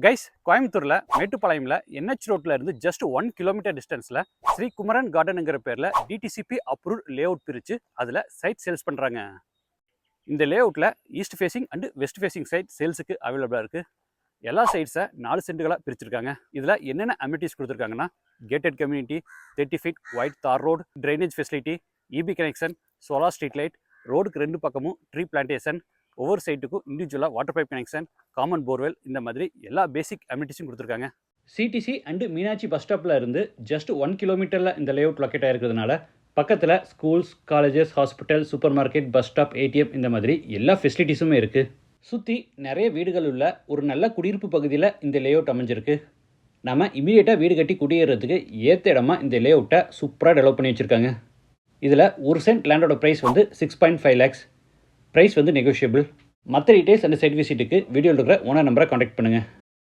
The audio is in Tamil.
கைஸ், கோயம்புத்தூர்ல மேட்டுப்பாளையம்ல என்ஹெச் ரோட்ல இருந்து ஜஸ்ட் 1 கிலோமீட்டர் டிஸ்டன்ஸ்ல ஸ்ரீ குமரன் கார்டனுங்கிற பேர்ல டிடிசிபி அப்ரூவ்ட் லே அவுட் பிரிச்சு அதுல சைட் சேல்ஸ் பண்றாங்க. இந்த லே அவுட்ல east facing and west facing side சேல்ஸுக்கு அவைலபிளா இருக்கு. எல்லா சைட்ஸை 4 சென்ட்டுகளா பிரிச்சிருக்காங்க. இதுல என்னென்ன அமினிட்டிஸ் கொடுத்துருக்காங்கன்னா, கேட்டட் கம்யூனிட்டி, 30 ஃபீட் ஒயிட் தார் road, drainage facility, EB connection, solar street light, ரோடுக்கு 2 பக்கமும் ட்ரீ பிளான்டேஷன், ஒவ்வொரு சைட்டுக்கும் இண்டிவிஜுவலாக water pipe connection, common borewell, இந்த மாதிரி எல்லா பேசிக் அமினிட்டிஸும் கொடுத்துருக்காங்க. சிடிசி அண்டு மீனாட்சி பஸ் ஸ்டாப்பில் இருந்து ஜஸ்ட் 1 கிலோமீட்டரில் இந்த லே அவுட் லொக்கேட் ஆகிருக்கிறதுனால பக்கத்தில் schools, colleges, hospital, super market, bus stop, ATM, இந்த மாதிரி எல்லா ஃபெசிலிட்டிஸுமே இருக்குது. சுற்றி நிறைய வீடுகள் உள்ள ஒரு நல்ல குடியிருப்பு பகுதியில் இந்த லே அவுட் அமைஞ்சிருக்கு. நம்ம இமீடியட்டாக வீடு கட்டி குடியேறதுக்கு ஏற்ற இடமா இந்த லே அவுட்டை சூப்பராக டெவலப் பண்ணி வச்சுருக்காங்க. இதில் ஒரு சென்ட் லேண்டோட ப்ரைஸ் வந்து 6.5 lakhs. ப்ரைஸ் வந்து நெகோஷியபிள். மற்ற டீட்டெயில்ஸ் அண்ட் சைட் விசிட்டுக்கு வீடியோவில் இருக்கிற ஓனர் நம்பரை காண்டாக்ட் பண்ணுங்கள்.